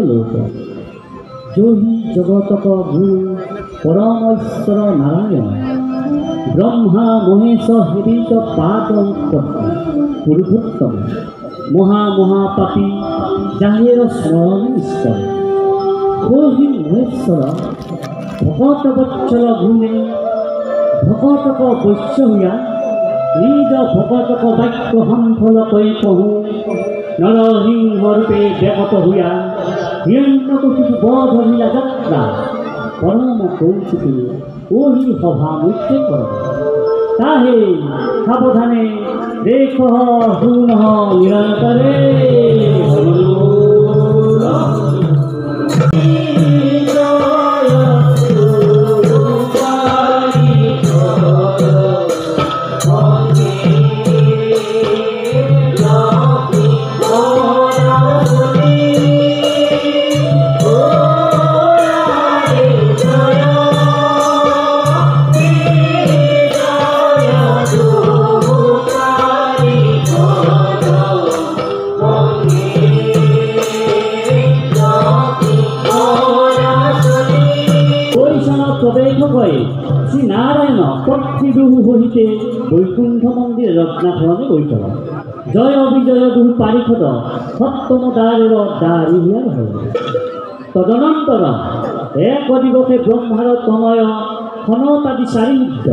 लोक जो हि जगतक गुरु परमेश्वर नारायण ब्रह्मा महेश हरीश पाद पूर्वोत्तम महामहापापी जाहेर स्मरण ईश्वर वो हि महेश्वर भगत बत्सल गुणे भगतक वैश्य हुआ निज भगतक वाक्य संफल कई कहूँ नरसिंह रूपे व्यगत हुआ हिरण्यकशिपु बध लीला যাত্রা परम कौशिकी ओहि सभा मुख्य कर ताहे सावधाने देख सुन निरंतरे श्री नारायण पक्षीदुहु सहिते वैकुंठ मंदिर रत्नाखरणे गईतल जय विजय दुहु पारिखद सप्तम द्वारेर द्वारी हियार हल तदनंतर एक दिवसे ब्रह्मार तनय खनतादि सारिद्ध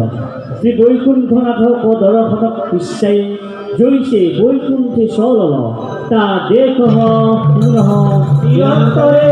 श्री वैकुंठनाथक दर्शनक इच्छाय जैसे वैकुंठे सलल ता देख पुनः निरंतरे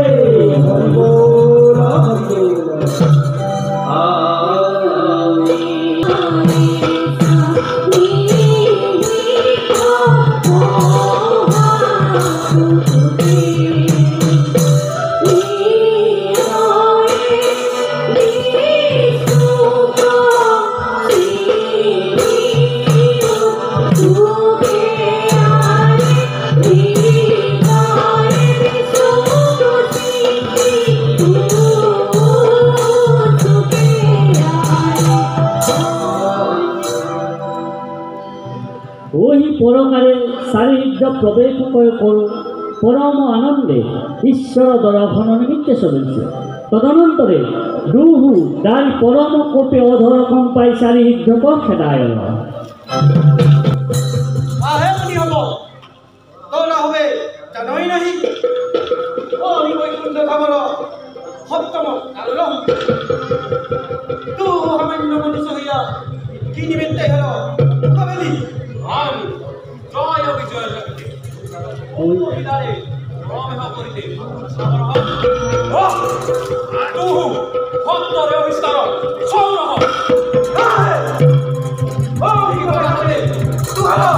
परकारे सारिद्ध प्रवेश करो परम आनंदे ईश्वर दर्शन निमित्ते सदस्य तदनंतरे दुहु दारी परम कोपे अधर कंपाई सारिद्ध को खेदाय आहे मनी हबो तोला होबे जानई नहीं ओ हि वैकुंठ खबर सप्तम काल तू हमें मनुष्य हइया कि निमित्ते हलो कबेली आमी जय विजय जगते ओ विदारे राम करिते सामर हो तू भक्तरे विस्तार सौरह ओ हि बराबरे तू हलो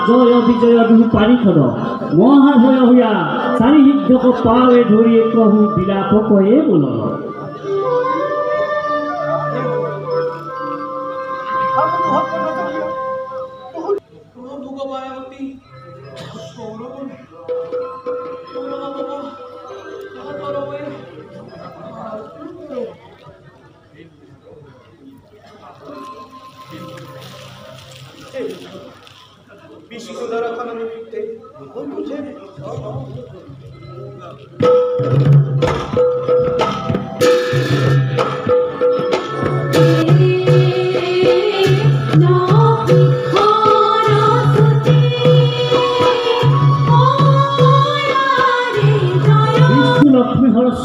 जय विजय दुहु पारिखद महाभय हुआ सारिद्ध को पावे धरिए कहूँ विलाप कहे बोल मुझे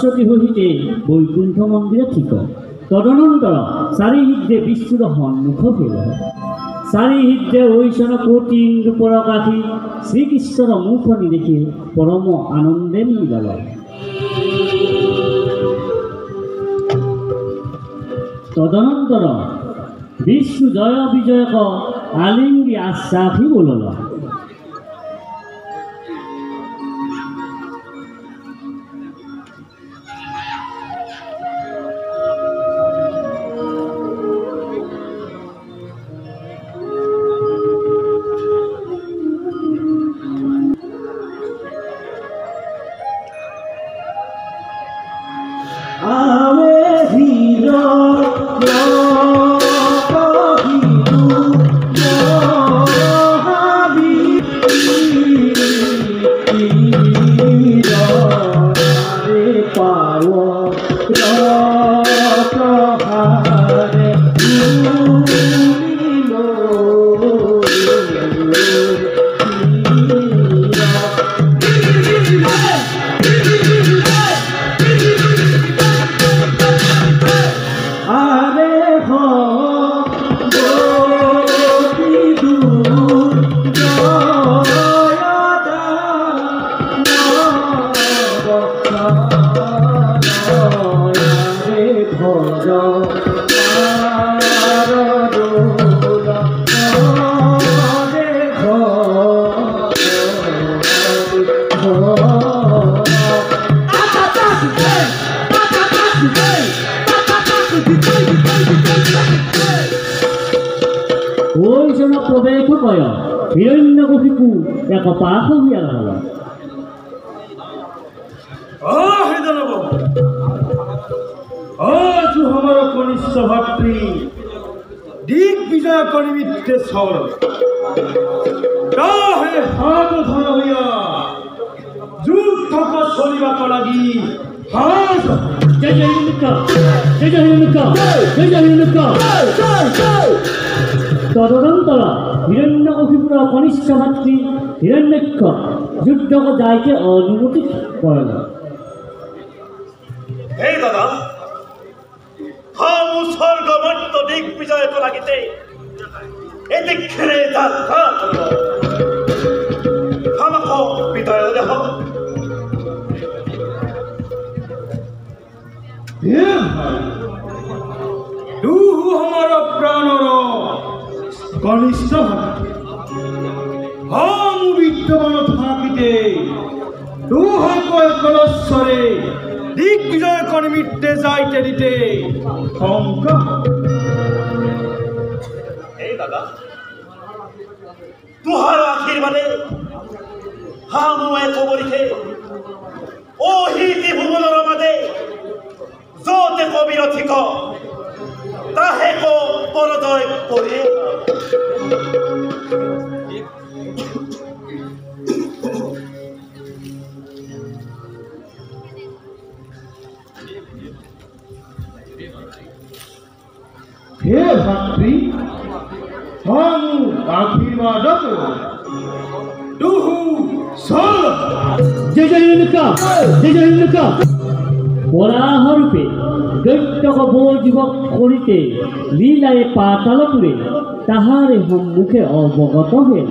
সরস্বতী সহিতে বৈকুণ্ঠ মন্দিরে ঠিক তদনন্তর চারিহৃদে বিষ্ণুর সন্মুখ ফেল চারিহৃদে ঐশন কোটি ইন্দ্রপর কাঠি শ্রীকৃষ্ণর মুখ নিদেখি পরম আনন্দে মিলাল তদনন্তর বিষ্ণু জয় বিজয়ক আলিঙ্গি আশ্বাসী বলল ঐশন প্রবেশ কয় হিরণ্যকশিপু এক পাশ হইয়া রহল आज हमारा कनिष्ठ भातृ दिग्विजय निमित्ते सौर ताहे हाथ धर हइया युद्ध को चलिबाक लागि हाथ जय जय हिरण्यक जय जय हिरण्यक जय जय हिरण्यक তদনন্তর হিরণ্যকশিপুর কনিষ্ঠ ভাতৃ হিরণ্যক্ষ যুদ্ধক যাইতে অনুমতি করল এই দাদা হামু স্বর্গমর্ত দিগ্বিজয় লাগিতে এদিক্ষে যাত্রা আমাক বিদায় দেহ तू हमारा प्राणर कनिष्ठ हम विद्यमान থাকিতে तुहको एकलस्वरे दिग्विजय निमित्ते যাইতে দিতে শঙ্কা এই দাদা তুহার আশীর্বাদে হামু এক বরিখে ওহি ত্রিভুবনের মাঝে যতে কবির থিক তাহে কো পরজয় করে हे भातृ हम आशीर्वाद दुहु सल जय जय हिरण्यक जय जय हिरण्यक বরাহরূপে দৈত্যক বৌজীবক করিতে লীলায় পাতালপুরে তাহারে সম্মুখে অবগত হইল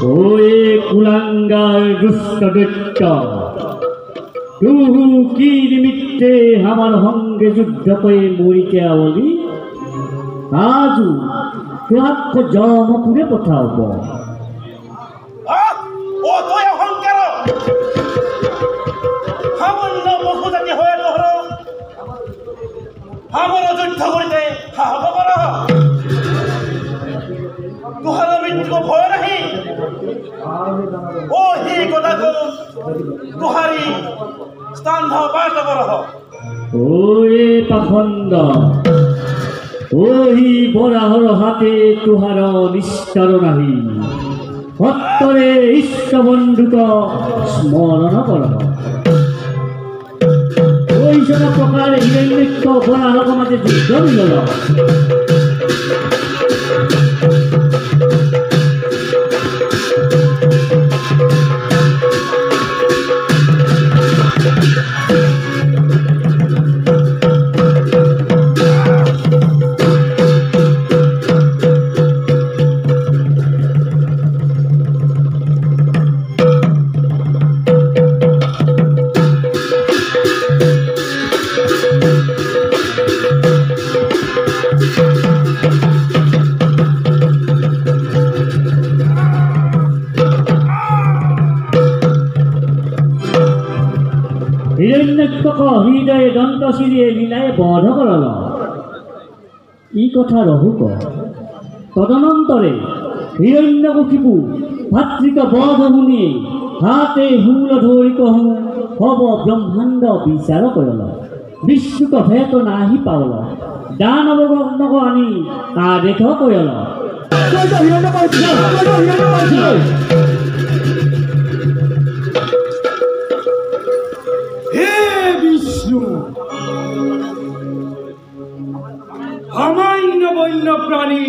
ওয়ে কুলাঙ্গার দুষ্ট দৈত্য তুহু কি নিমিত্তে আমার সঙ্গে যুদ্ধ করে মরিতে আবলি আজু সিহঁতক যমপুৰে পঠাব। তই অহংকাৰ সামান্য বহুজাতি হৈ তোহৰ আমাৰ যুদ্ধ কৰিতে সাহস কৰ তোহাৰ মৃত্যু ভয় নাহি সেই কথাটো তোহাৰি স্থান বাৰ্তা কৰ ওরে পাখন্দ ওহি বরাহর হাতে তুহার নিস্তার নাহি সত্তরে ইষ্টবন্ধুক স্মরণ কর। ওই সব প্রকারে হিরণ্যক্ষ বরাহক মাঝে যুদ্ধ মিলল। হিরণ্যক্ষ হৃদয়ে দন্ত চিৰিয়ে লীলাই বধ কৰাল। ই কথা ৰহুক। তদনন্তৰে হিৰণ্যকশিপু ভাতৃক বধ শুনি হাতে শূল ধৰি কহু হব ব্ৰহ্মাণ্ড বিচাৰ কৰিল। বিষ্ণুক ভেট নাহি পাৱল দানৱক আনি আদেশ কৰিল। হে বিষ্ণু, সামান্য বন্য প্রাণী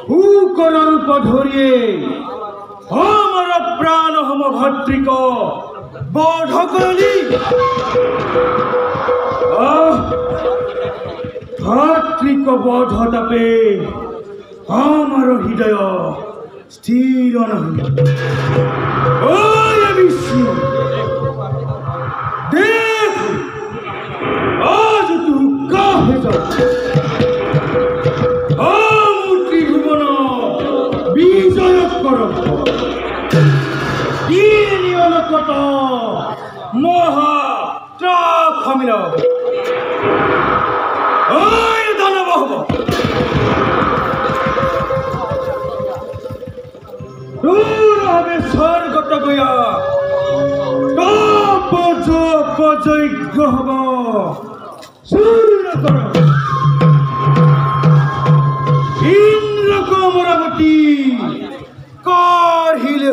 হুকর রূপ ধরিয়ে আমার প্রাণ হম ভাতৃক বধ করলি। ভাতৃক বধ তাপে আমার হৃদয় স্থির নহি। ও বিষ্ণু, দেখ আজ তু কাহে যাও ত্রিভুবন বিজয় কর। কত মহা ত্রাক্ষমিল ওই দানব হব। দূর হবে স্বর্গত গয়া যজ্ঞ হব। ইন্দ্রক অমরাবতী কর হিলে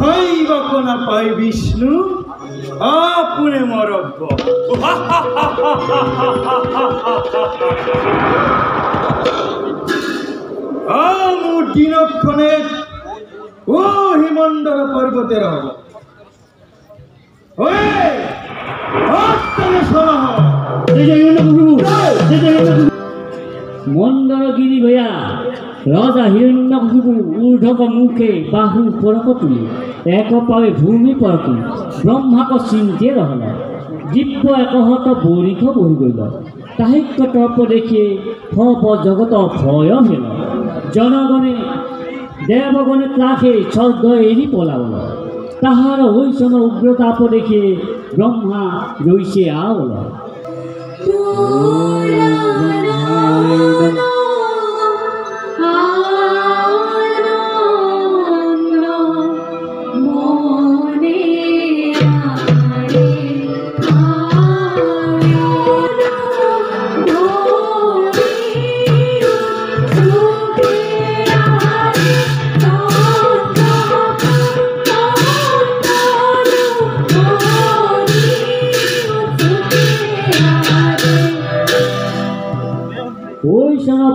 ভাইবাক না পাই বিষ্ণু আপনে মরব। আমু দিনক্ষণে ও হিমন্দর পর্বতের হব। মন্দরগিরি গয়া রজা হিরণ্যকশিপু ঊর্ধ্বক মুখে বাহু পরক তুলি এক পাৱে ভূমি পৰকি ব্ৰহ্মাক চিন্তিয়ে ৰহল। দিব্য একহত বৰিষ বহি গল। তাহিক্য তৰ্প দেখিয়ে সব জগত ভয় হেল। জনগণে দেৱগণে ত্ৰাসে স্বৰ্গ এৰি পলাবল। তাহাৰ ঐশ্বন উগ্ৰতাপ দেখি ব্ৰহ্মা ৰৈছে আৱল।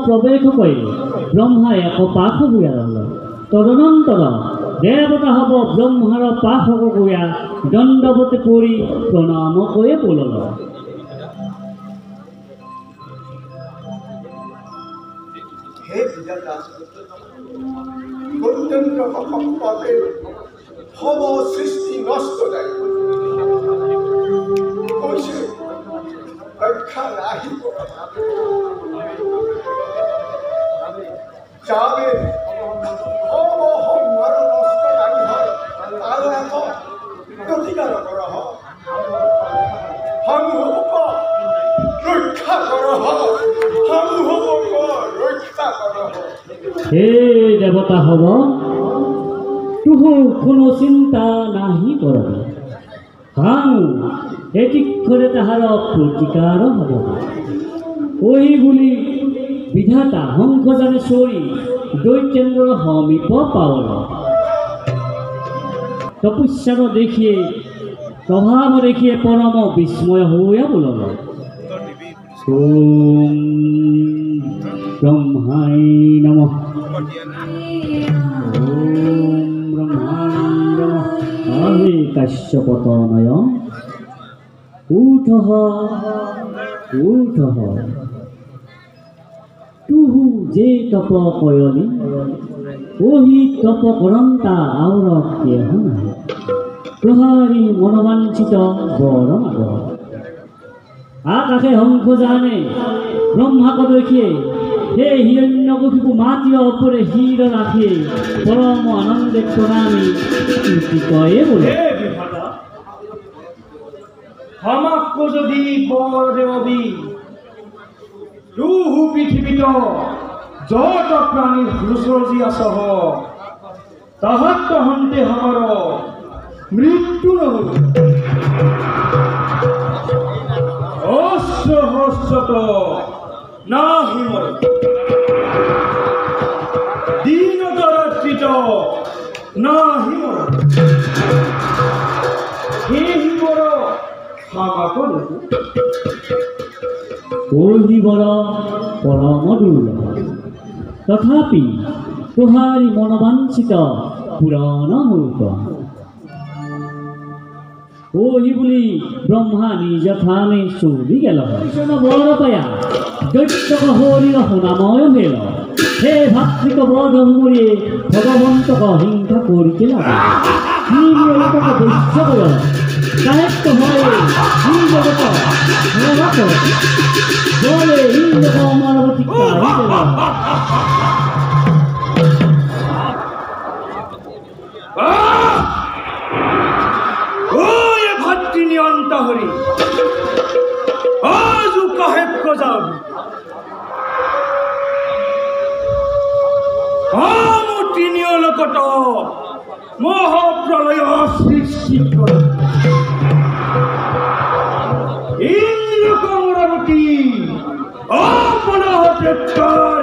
প্রবেশ করে ব্রহ্মা এক পাশ গুয়া রল। তদনন্তর দেবতা হব ব্রহ্মার পাশ গুয়া দণ্ডবতে পড়ি প্রণাম করে বলল। হে বিধাতা, অত্যন্ত পাপে হব সৃষ্টি নষ্ট যায় রক্ষা নাহি। যাবে সংহার নষ্টকারী হয় আৰু এখন প্ৰতিকাৰ কৰা হয় সমূহক ৰক্ষা কৰা হয় সমূহক ৰক্ষা কৰা হয় হে দেৱতা হ'ব তুহু কোনো চিন্তা নাহি কৰবি হাং এটিক্ষণে তাহাৰ প্ৰতিকাৰ হ'ব ওই বুলি বিধাতা শংখজানে চৰি দৈত্যেন্দ্ৰৰ সমীপ পাৱল তপস্যাৰ দেখিয়ে প্ৰভাৱ দেখিয়ে পৰম বিস্ময় হৈ বোলল ওম ব্ৰহ্মাই নমঃ ওম ব্ৰহ্মাই নমঃ আহে কাশ্যপতনয় উঠঃ উঠঃ তুহু যে তপ কয়লি ওহি তপ কৰন্তা আউৰক দেহ নাই প্ৰহাৰী মনোবাঞ্ছিত বৰ মাগ আকাশে শংখজানে ব্ৰহ্মাক দেখিয়ে সেই হিৰণ্যকশিপু মাতিৰ ওপৰে শিৰ ৰাখিয়ে পৰম আনন্দে প্ৰণামী কয়ে বোলে হে বিধাতা আমাক যদি বৰ দেৱবী দুহু পৃথিৱীত যত প্ৰাণী হুচৰজি আছহ তাহাত তহন্তে আমাৰ মৃত্যু নহ'ব অস্ত্ৰ হস্তত নাহি মৰ দিনত ৰাত্ৰিত নাহি মৰ সেই মৰ আমাক ওহি বৰ পৰম দুৰ্লভ তথাপি তোহাৰি মনোবাঞ্ছিত পুৰণ মূৰ্ত ওহি বুলি ব্ৰহ্মা নিজ থানে চলি গেল বৰ পায়া দৈত্যক হৰিৰ সোণাময় হেল হে ভাতৃক বধ মূৰিয়ে ভগৱন্তক হিংসা কৰিতে লাগে লোকক বৈশ্য কৰ সাহিত্য হয় ই জগত ভগৱত বলে ইন্দ্ৰ মানবতী ভাতৃ নিয়ন্ত হৰি আজু কাহে গজাব মোৰ তিনিও লোকত মহাপ্ৰলয় সৃষ্টি কৰে ইন্দ্ৰ কমৰাৱতী अपना प्रचार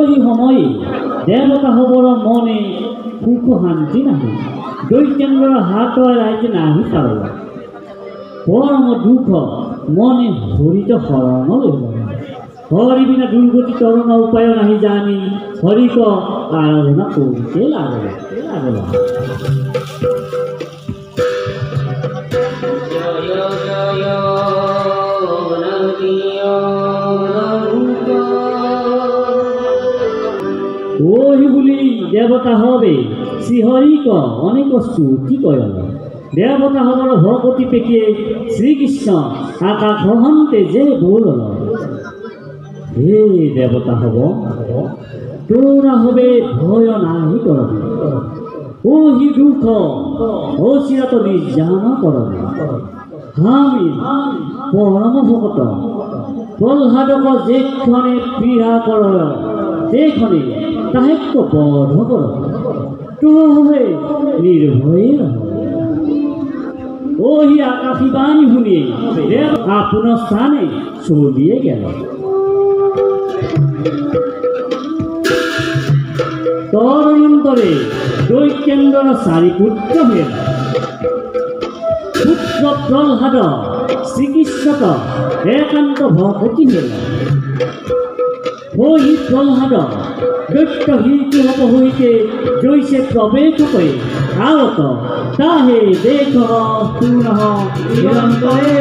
ही সময়ে দেৱতা হবৰ মনে সুখ শান্তি নাহে দৈত্যেন্দ্ৰৰ হাতৰ ৰাইজে নাহি পাৰলা পরম দুঃখ মনে হরিত শরণ লইল হরি বিনা দুর্গতি তরণ উপায় নাহি জানি হরিক আরাধনা করিতে লাগল। ওই বলি দেবতা হবে শ্রীহরিক অনেক স্তুতি করল। দেবতা হবার ভগতি পেকিয়ে শ্রীকৃষ্ণ আকাশ হন্তে যে বলল হে দেবতা হব তোরা হবে ভয় নাহি করবি ওহি দুঃখ ও চিরাত নির্যাতন করবি আমি পরম ভকত প্রহ্লাদক যেক্ষণে পীড়া কর সেক্ষণে তাহেক বধ কর তোর হবে নির্ভয়ে রহ। ওহি আকাশী বাণী শুনিয়ে আপন স্থানে চলিয়ে গেল। তদনন্তরে দৈত্যেন্দ্র চারি পুত্র হইল। পুত্র প্রহ্লাদ শ্রীকৃষ্ণক একান্ত ভকতি হইল। ওই প্রহ্লাদ দৈত্য হিতুহত হইতে জৈসে প্রবেশ করে আরত তাহে দেখ পুনঃ নিরন্তরে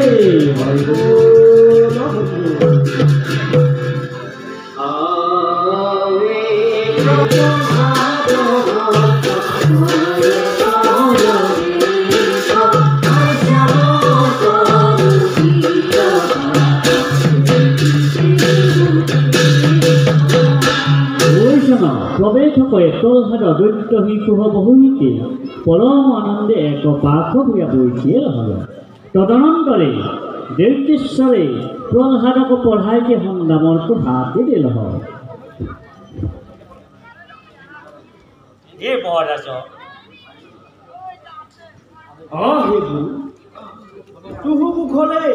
প্রবেশ করে প্রহ্লাদ দৈত্য হিতু হব হইতে পরম আনন্দে এক পাক হইয়া বইতে হল। তদনন্তরে দৈত্যেশ্বরে প্রহ্লাদক পঢ়াইতে সন্দামর্ক হাতে দিল। হে মহারাজ হেবু তুহু মুখলে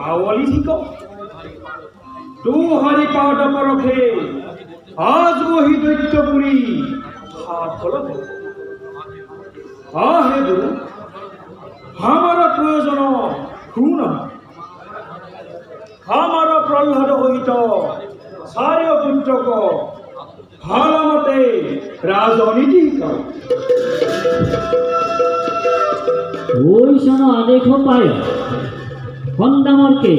আওয়ালি ঠিক তু হরি পাওয়াটা পরখে আজ ওহি দৈত্যপুরী সফল হেবু আমার প্রয়োজন শুন আমার প্রহ্লাদ সহিত চাৰি পুত্ৰক ভালমতে ৰাজনীতি কৰ। ওইসন আদেশ পায় সন্দামর্কে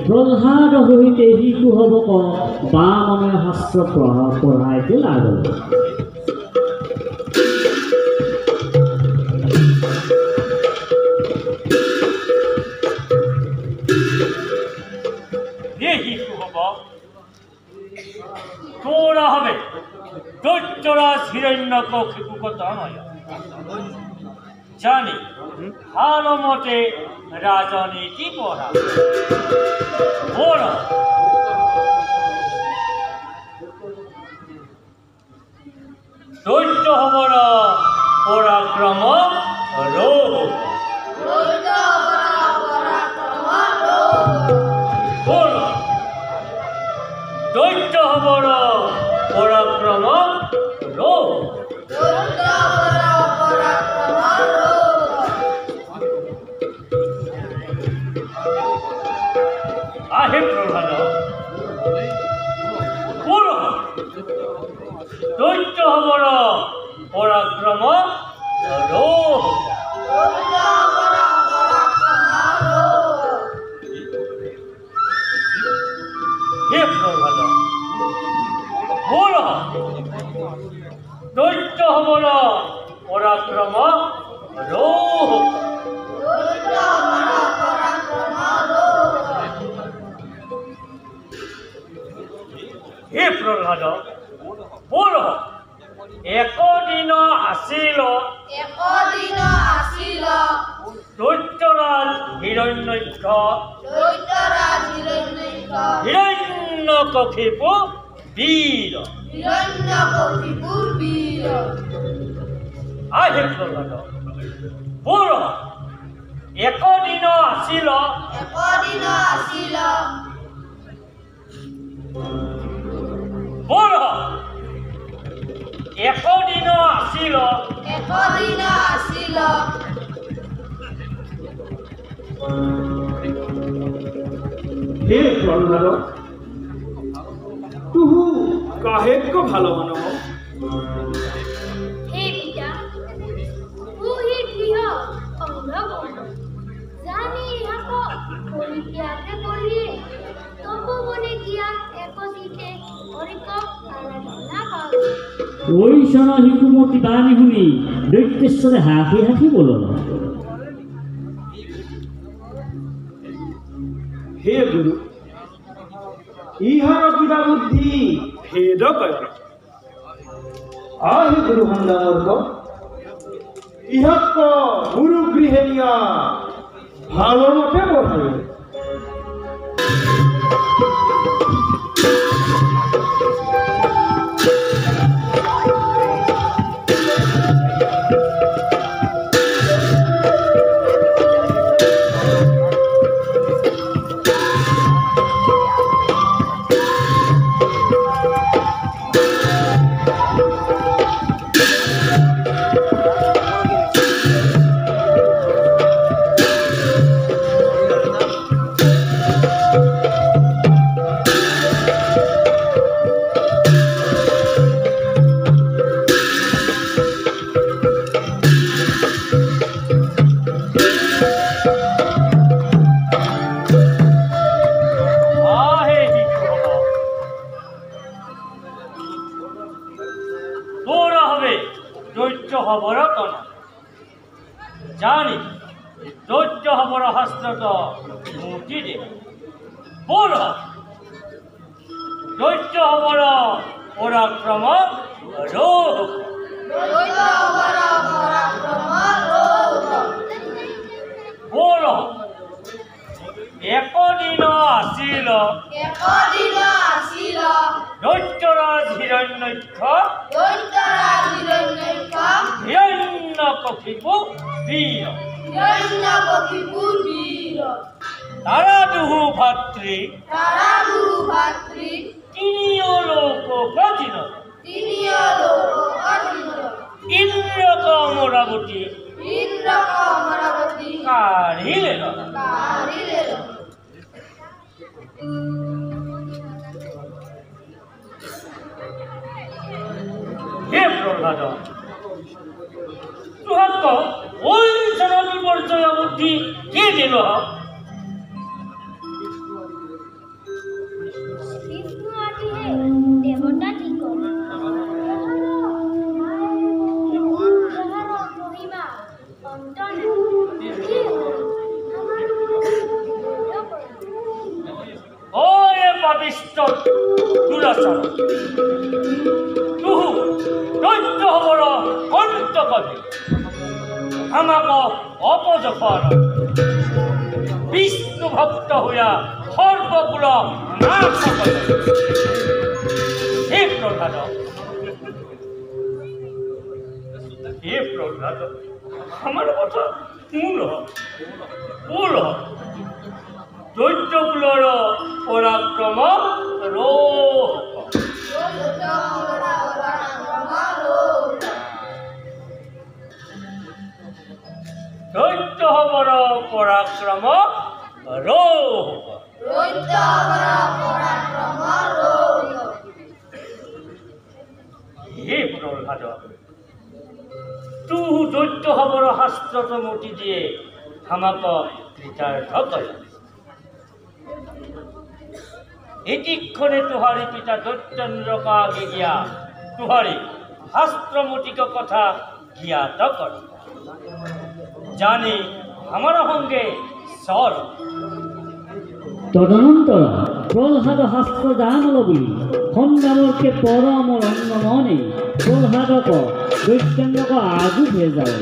প্রহ্লাদ হইতে হিতু হবক বামনে শাস্ত্র পঢ়াইতে লাগল। তোরা হবে দৈত্যরাজ হিরণ্যকশিপুকতনয় জানি ভালো মতে রাজনীতি পড়া পড়া দৈত্য হবর পরাক্রম রোগ দৈত্য হবর পরাক্রম রোগ আহে প্রহ্লাদ দৈত্য হবর পরাক্রম রোগ হে প্রহ্লাদ দৈত্য হবর পরাক্রম রোগ হে প্রহ্লাদ বল একদিন আসিল দৈত্যরাজ হিরণ্যক হিরণ্যকশিপু বীর আহে প্রহ্লাদ বল একদিন আসিল বল একদিন আসিল প্রহ্লাদ তুহু কাহেক ভালো মানব হে পিতা তুহি গৃহ অঙ্গবন জানি ইহাক পরিত্যাগে করিয়ে তপবনে গিয়া একদিকে হরিক আরাধনা কর ওই শোনা হিকুমতি বাণী শুনি দৈত্যেশ্বরে হাসি হাসি বলল হে গুরু ইহার কিবা বুদ্ধি ভেদ কয় আহে গুরু ভণ্ডারক ইহাক গুরু গৃহে নিয়া ভালো মতে বসাই জানি দৈত্য হবর হস্তত মূর্তি দে বল দৈত্য হবর পরাক্রম রোহ বল একদিন আসিল দৈত্যরাজ হিরণ্যক্ষ হিরণ্যকশিপু বীর তারা দুহু ভাতৃ তিনিও লোক গতিন ইন্দ্রক অমরাবতী কাঢ়িলেন হে প্রহ্লাদ তুহাক ওই জন বিপর্যয় বুদ্ধি কে দিল বিষ্ণু আদি হে দেবতা ঠিক মহিমা অন্তন ও এ পাপিষ্ট দুরাচার তুহু দৈত্য হবর অন্ত কবি আমাক অপজপন বিষ্ণু ভক্ত হইয়া সর্বকুল নাশ করে হে প্রহ্লাদ আমার কথা মূল দৈত্যকুলর পরাক্রম রোহ দৈত্য হবর পরাক্রম রোহ হে প্রহ্লাদ তুহু দৈত্য হবর হাস্ত্রত মতি দিয়ে আমাক কৃতার্থ কর এটিক্ষণে তুহারি পিতা দৈত্যেন্দ্রক আগে গিয়া তুহারি হাস্ত্রমতিক কথা জ্ঞাত কর জানি আমার সঙ্গে চল তদনন্তর প্রহ্লাদ শাস্ত্র জানল বুলি সংগ্রামকে পরমর অঙ্গ মনে প্রহ্লাদক দৈত্যেন্দ্রক আগু ভেজাল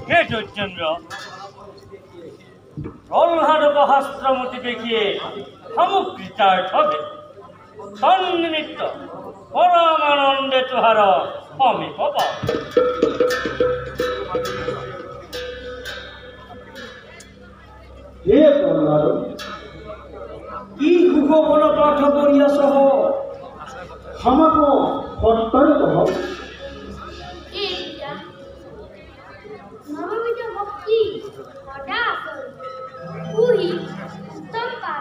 হে দৈত্যেন্দ্র প্রহ্লাদক হাস্ত্রমতি দেখিয়ে সমকৃতার্থ হবে তন্নিমিত্ত পরমানন্দে তুহার সমীপ পাও হে প্রহ্লাদ কি কুকবল পাঠ করিয়া সহ আমাক সত্তরে কহ দুই স্তম্ভা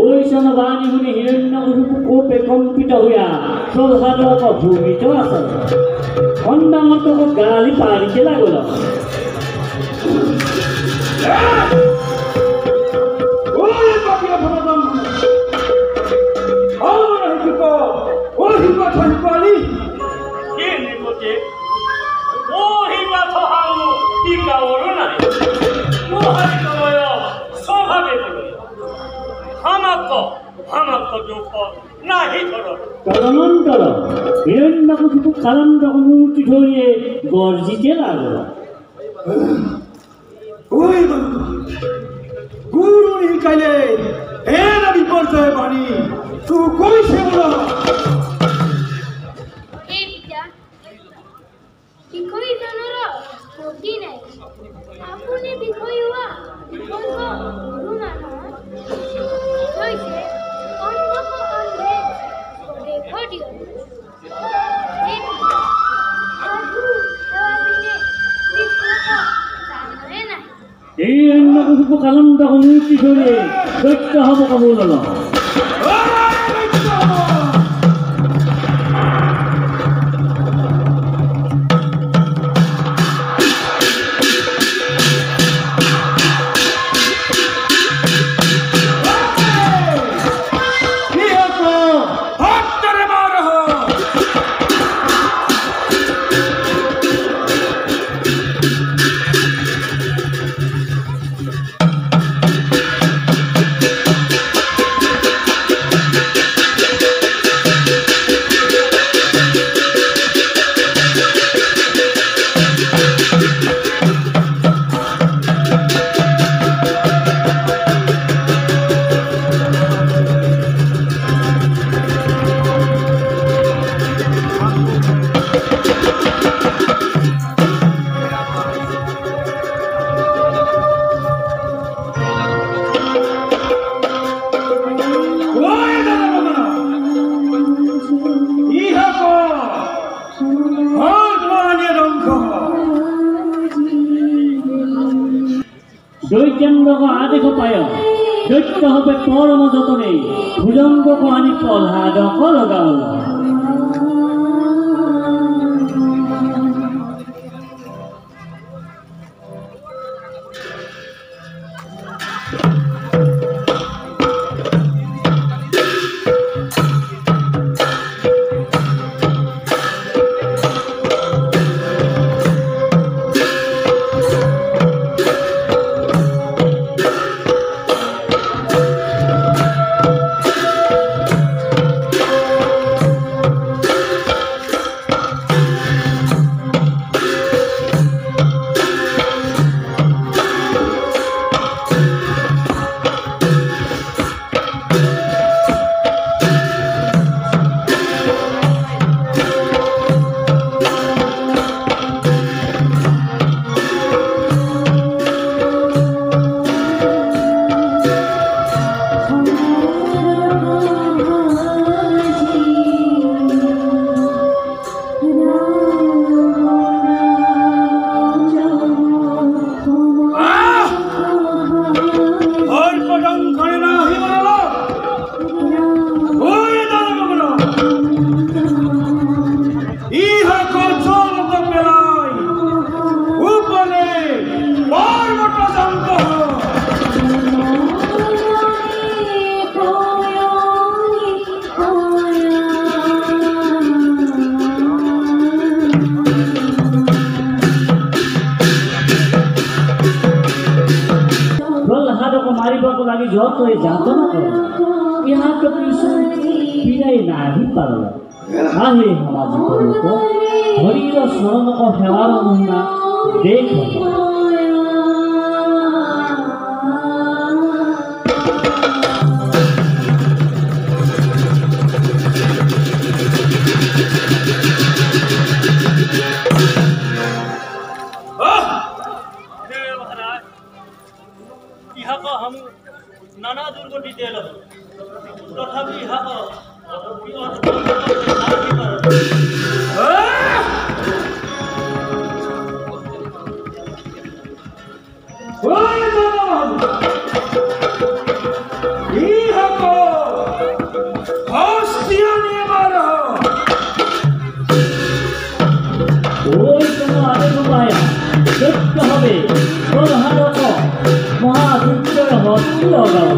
ওই বাণী শুনি হিরণ্যকশিপু কোপে কম্পিত হইয়া প্রহ্লাদক ভূমিত আসল খণ্ডামতক গালি পারিতে লাগল। ওই পাপিয়া ভগবান আমরা হিক ওই হিক পানি কে নিকটে ওহি মাথ হাউ টিকা ওরনা মোহারি নয় স্বভাবে বলে হামাক দুঃখ নাহি কর। তদনন্তর হিরণ্যকশিপু কালান্তক মূর্তি ধরিয়ে গর্জিতে লাগল। ওই গুরু হিকাইলে এর বিপর্যয় বাণী তুই কইছে বলো এই পিতা বিষয়জনৰ গতি নাই আপুনি বিষয় হোৱা বিষয় গুৰু মানুহৰ হৈছে অন্ধক অন্ধে দেশৰ দিয় এই পিতা সাধু সেৱা পিনে কৃষ্ণক জানৰে নাই এই হিরণ্যকশিপু কালান্তক মূর্তি ধরিয়ে দৈত্য হব কবল হল। দৈত্যেন্দ্রক আদেশ পায় দৈত্য হবে পরম যতনে ভুজঙ্গক আনি প্রহ্লাদক লগাল। ମାରିବାକୁ ଲାଗି ଯତ ଯାତନା କର ଏହା ତ ପିଲାଏ ନାହିଁ ପାରଲା। ଆହେ ସାମାଜିକ ଲୋକ ହରିର ସ୍ମରଣକ ହେବାର ମହିମା ଦେଖ। নানা দুর্গতিতে এলো তথাপি ইহাক ওই লগাও।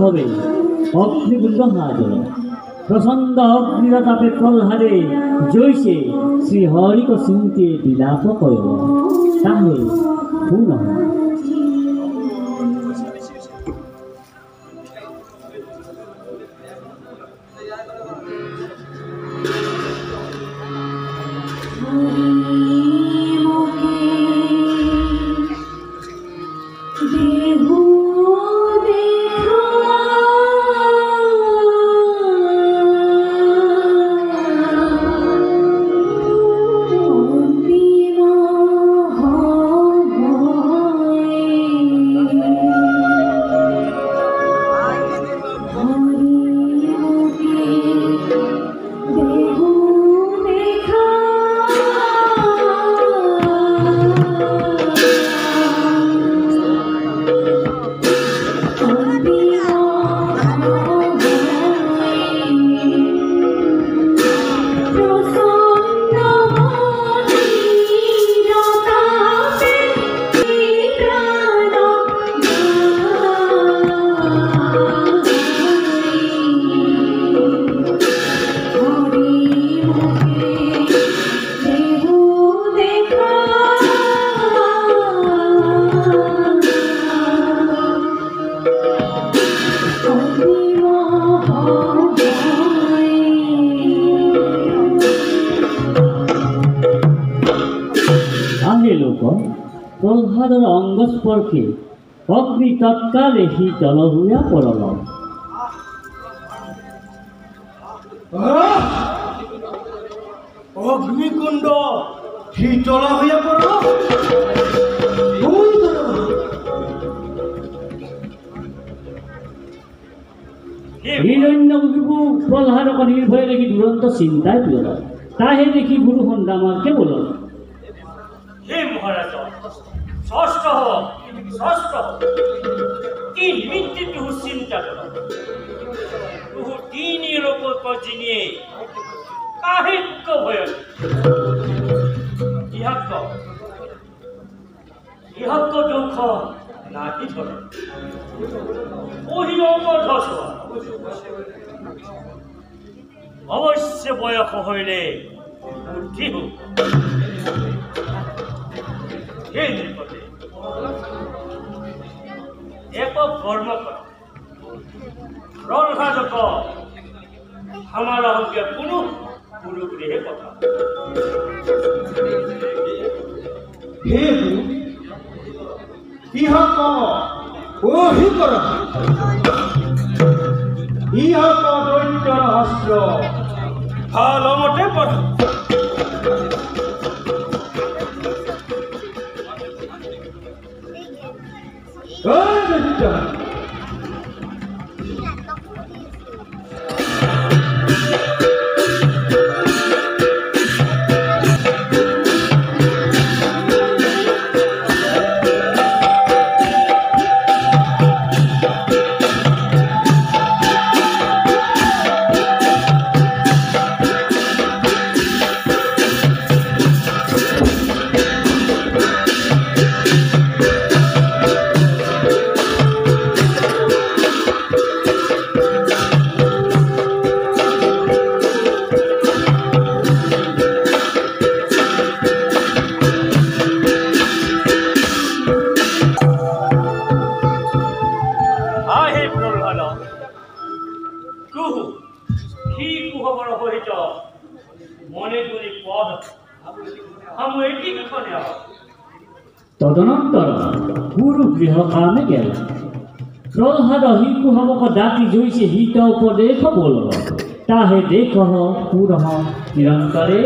হবে অগ্নিকুণ্ড হাজর প্রচণ্ড অগ্নিরতাপে প্রহ্লাদে জৈসে শ্রীহরিক চিন্তে বিলাপ কর তাহে পুনঃ প্ৰসাদৰ অংগস্পৰ্শে অগ্নি তৎকালে শীতল হোৱা পৰল। অগ্নিকুণ্ড শীতল হইয়া পড়ল। হিরণ্যকশিপু প্রহ্লাদক নির্ভয়ে দেখি দুরন্ত চিন্তায় পড়ল। তাহে দেখি গুরু সন্দামাকে বলল, হে মহারাজ, ষষ্ঠ কি নিমিত্তে তুহু চিন্তা কর? তুহু তিনি লোক জিনিয়ে কাহিক ভয় ইহক দুঃখ নাহি ধর ওহি অমধস অবশ্য বয়স হইলে বুদ্ধি হোক। হে নৃপতে, এক কর্ম কর, প্রহ্লাদক আমার সঙ্গে পুনঃ গুরুগৃহে কথা। হে গুরু, ইহক ওহি কর, ইহক দৈত্যর অস্ত্র ভালো মোটে পড়। দৈত্য তদনন্তর গুরু গৃহ কামে গেল। প্রহ্লাদ হিকুহবক ডাকি জৈছে হিত উপদেশ বলল। তাহে দেখ পুরহ নিরন্তরে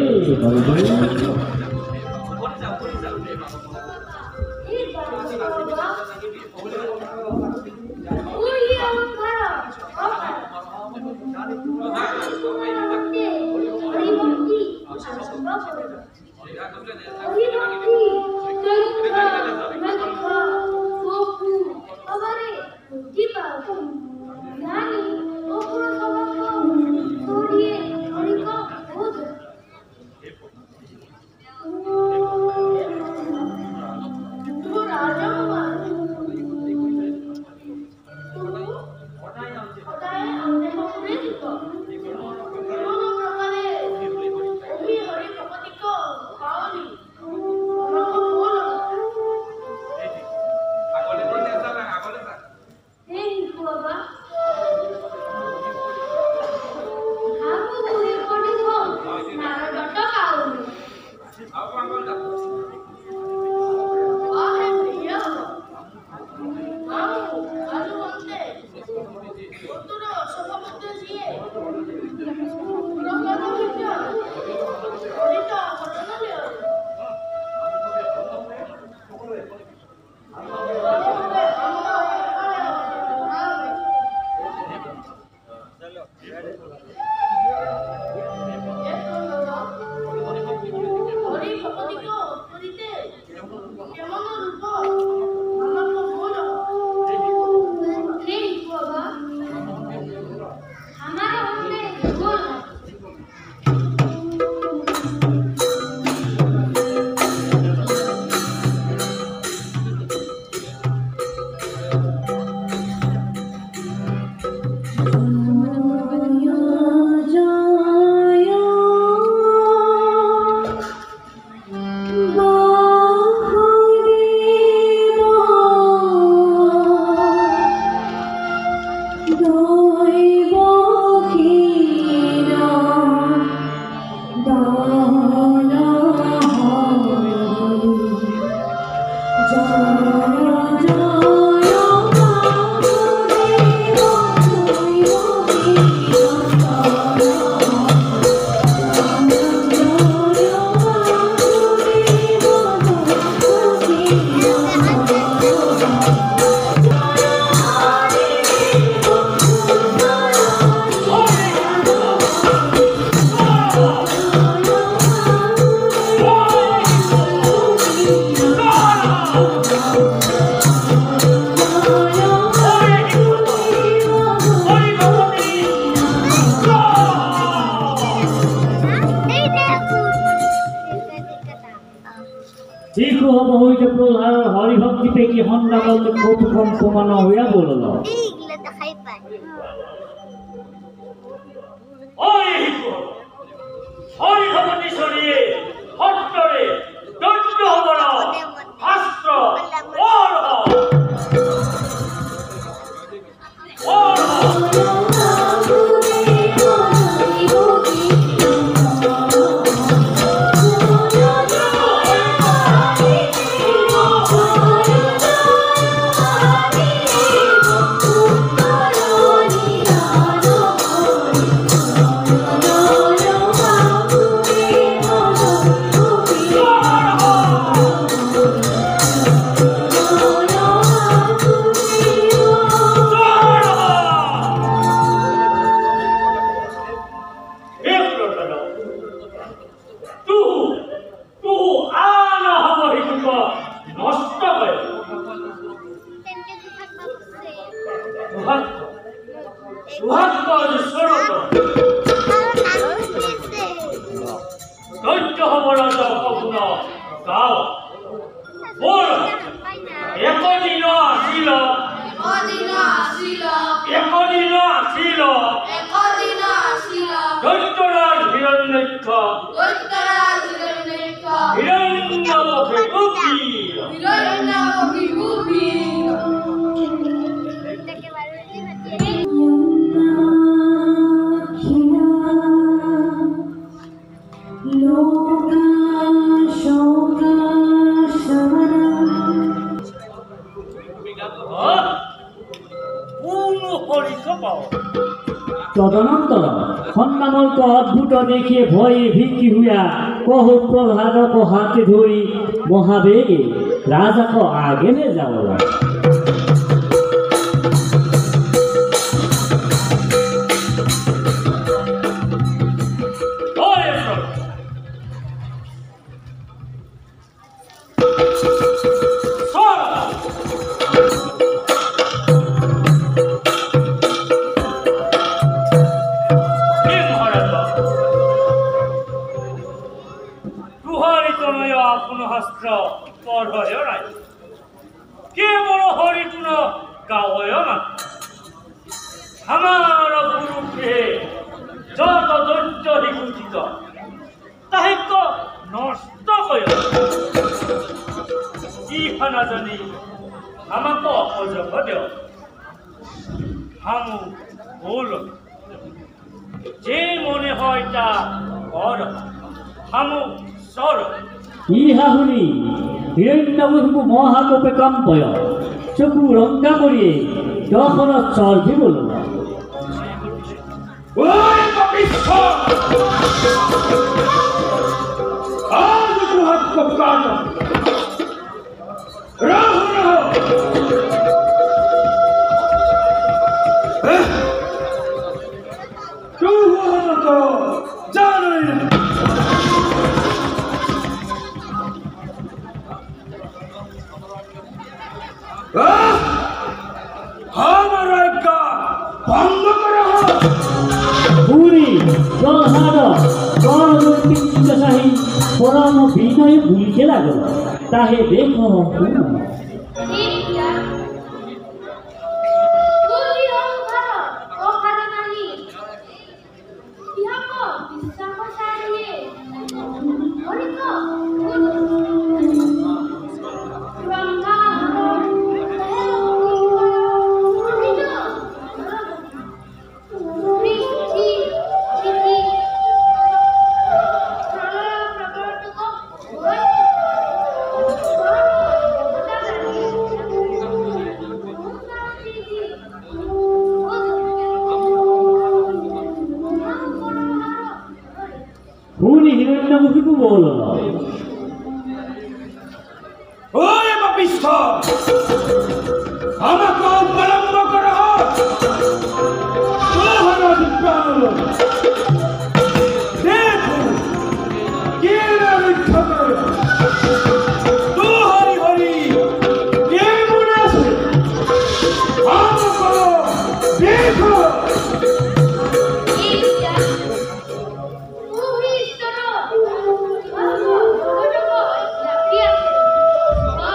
হইতে প্রধান হরিভক্তি পেকি হন্যা বলতে কৌতুকম সমানো হইয়া বলল এইগুলো তো খাই পায় ওই হরিভক্তি সরিয়ে হট্টরে দৈত্য হবন শাস্ত্র দৈত্য হবন কখনো গাও বল একদিন আসিল দৈত্যরাজ হিরণ্যক্ষ হিরণ্যমুখে গভীর তদনন্তর হন্যামলকে অদ্ভুত দেখিয়ে ভয়ে ভীতি হইয়া কহ প্রহ্লাদক হাতে ধরি মহাবেগে রাজাকে আগে নিয়ে যাওয়া হস্ত্র পর হয় নাই কে বড় হরিগুণ গাওয় না আমার গুরুকে যত দৈত্য হিগুচিত তাহিক নষ্ট হয় ইহানা জানি আমাকে অযোগ দেও হামু বল যে মনে হয় তা কর হামু সর ইহা শুনি হিরণ্যবধূ মহাকোপে কম্পয় চকু রঙ্গা করিয়ে তখন চর্বি বলল ওই পাপিষ্ঠ আজ তুহার কপ্তান রাহু রাহু তুহার তো জানাই না আমার আজ্ঞা ভঙ্গ করা পুরী প্রহ্লাদ করদর্শী পরম বিনয়ে ভুলতে লাগল তাহে দেখো পুরী হিরণ্যবধূকে বলল ওই পাপিষ্ঠ আমাকে অবলম্ব করা হোক দেখো কে মিথ্যা করে তো হরি হরি কে মনে আছে আমাকে দেখো Oh,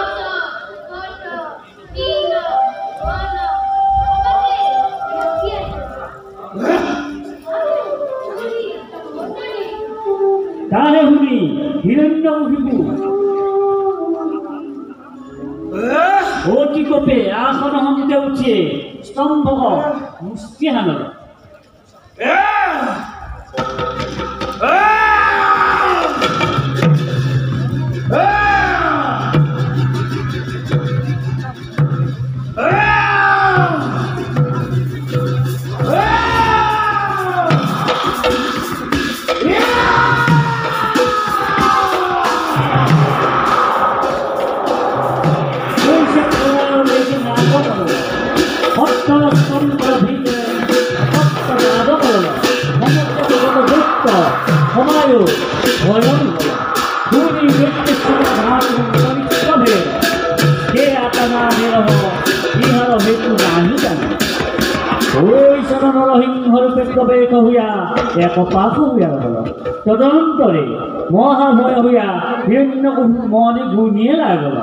হিৰণ্যকশিপু অতি কোপে আসন সন্তে উঠিয়ে স্তম্ভক মুষ্টি হানলে সমায়ো ভয়ন দুনি ব্যক্তি সমাজে কে আত্মা নিরহ ইহার হেতু নাহি জানে ওই শরণ নরসিংহর পেটবেক হইয়া এক পাপ হইয়া গেল তদন্তরে মহাভয় হইয়া হিরণ্যকশিপুর মনে ঘুমিয়ে লাগল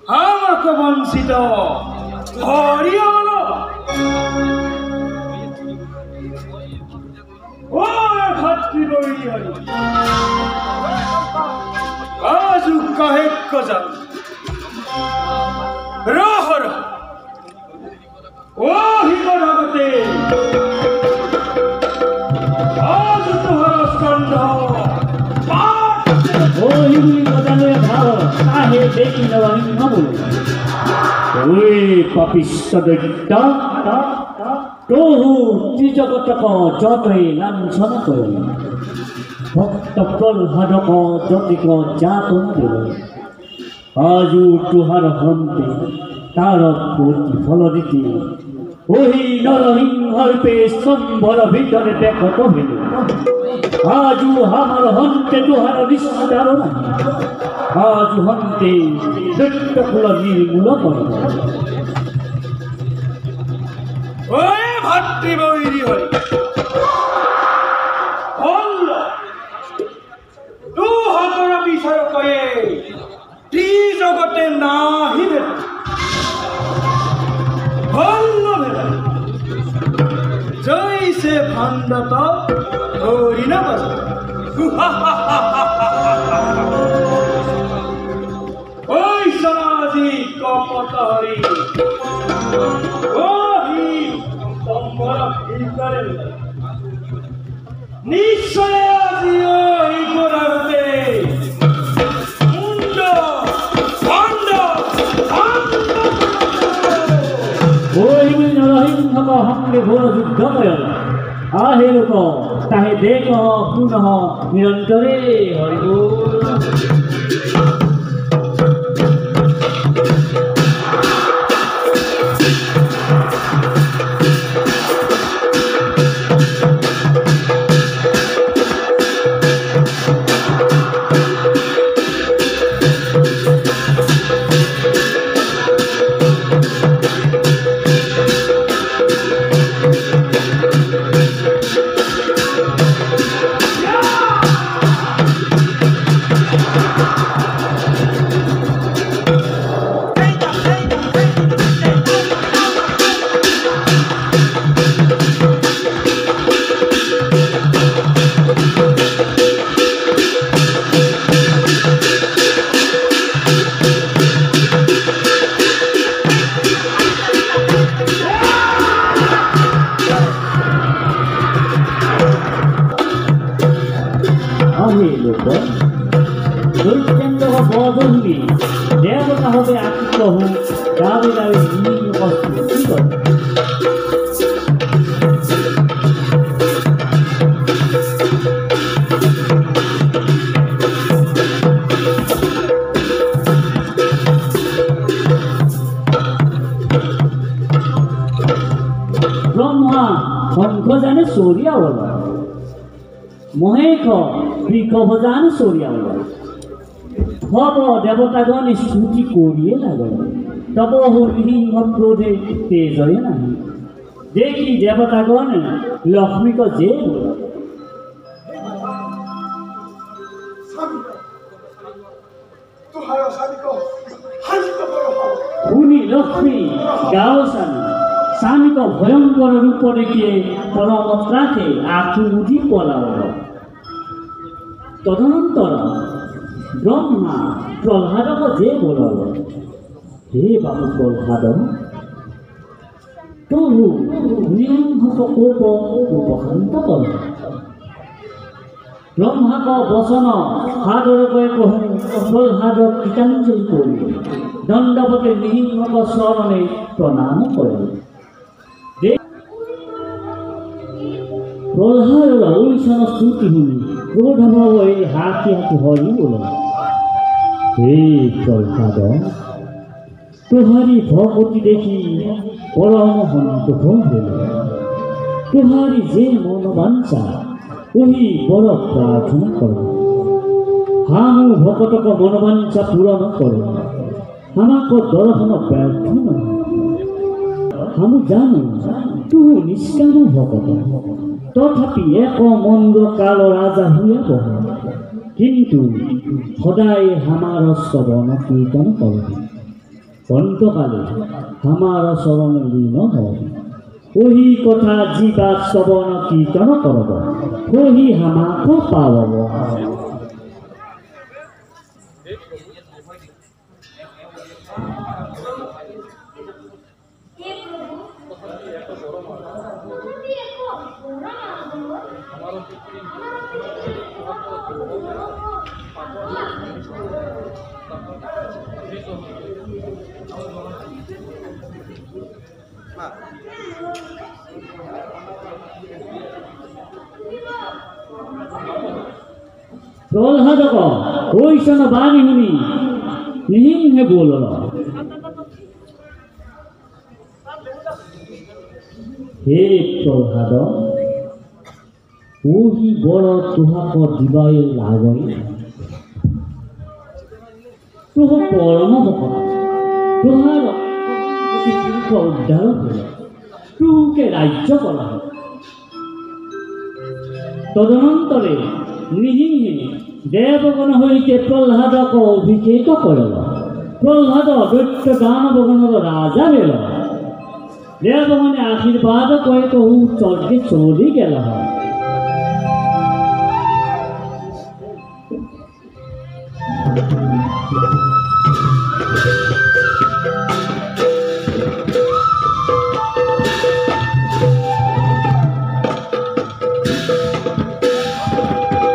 আমাকে বঞ্চিত হরিয়াল ও ভাতৃ বৈরি হরি আজু কাহে কজা রহর ও হিমরগতে আজ তোহর স্কন্ধ ও হিমুনি বজালে ভাব তাহে দেখি নরসিংহ বলল ওই পাপিষ্ঠ দৈত্য প্রভু ত্রিজগতক যতই লাঞ্ছন করল ভক্ত প্রহ্লাদক যতিক যাতন দিল আজু তুহার হন্তে তার প্রতিফল দিতে ওই নরসিংহর পে স্তম্ভর ভিতরে দেখত হইল আজু আমার হন্তে তুহার নিস্তার নাই আজু হন্তে দৈত্যকুল নির্মূল করল ওই ভাতৃ বৈরি হরি হল তু হতর বিচার কয়ে ত্রিজগতে নাহি বেদ হল বেদ জৈসে ভাণ্ডত হরি না বাস ওই সনাজি কপট হরি নিশ্চয় আজি ওই গোড়াতে মুন্ড খণ্ড ওই নরসিংহক সঙ্গে ঘোর যুদ্ধ করল আহে লোক তাহে দেখ পুনঃ নিরন্তরে হরিবোল দৈত্যেন্দ্র বদহী দেবতা হবে আত্ম হোক গাবে গাবে বিভিন্ন কষ্ট কি করে ব্রহ্মা শঙ্খ জানে সরিয়া বল মহেশ বৃক্ষ ভজান সরিয়া বল ভব দেবতাগণ স্তুতি করিয়ে লাগল তব হরিহিংহ ক্রোধে তেজয়ে নাহি দেখি দেবতাগণ লক্ষ্মীক যে শুনি লক্ষ্মী গাও স্বামী স্বামীক ভয়ঙ্কর রূপ দেখিয়ে পরমত্রাকে আঁখি মুঠি পলাল। তদনন্তর ব্রহ্মা প্রহ্লাদক যে বলল, হে বাবু প্রহ্লাদ, প্রভু নিরংঘক কোপ উপশান্ত কর। ব্রহ্মাক বচন সাদৰকৈ কহোঁ, প্ৰহ্লাদক কৃতাঞ্জলি কৰি দণ্ডৱতে নিহিংসক চৰণে প্ৰণাম কৰে। প্ৰহ্লাদৰ ঐশন স্তুতি শুনি ক্ৰোধভাৱ এই হাঁহি হাঁহি হৰি বলে, হে প্ৰহ্লাদ, তোহারি ভকতি দেখি পরম সন্তোষ হইল। তোহারি যে মনোবাঞ্ছা ওহি বড় প্রার্থনা কর। হামু ভকতক মনোবাঞ্ছা পূরণ কর, আমাক দর্শন ব্যর্থ নয়। হামু জানো তুহু নিষ্কাম ভকত, তথাপি এক মন্দ কাল রাজা হইয়া বহ, কিন্তু সদায় হামার শ্রবণ কীর্তন কর। অন্তকালে আমার চরণে লীন হয়, ওহি কথা জীবা শ্রবণ কীর্তন করব, ওহি হামাক পাব। প্রহ্লাদক ঐশন বাণী শুনি নিহিংহে বলল, হে প্রহ্লাদ, ওহি বড় তোহাক দিবাই লাগই। তোহ পরম ভকত, তোহার পুরুষ উদ্ধার হল, তোকে রাজ্য করা হল। তদনন্তরে নিহিংহে দেবগণ হইতে প্রহ্লাদক অভিষেক করল। প্রহ্লাদ দৈত্য দানবগণর রাজা বেল। দেবগণে আশীর্বাদ করে কহু স্বর্গে চলি গেল।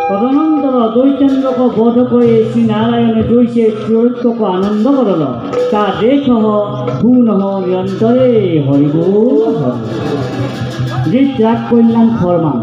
তদনন্তর দৈত্যক বধ করে শ্রী নারায়ণে দৈত্যের চরিত্রক আনন্দ করল। তা দেখ ভুন নিরন্তরে হরিবোল। গীত রাগ কল্যাণ ফরমান।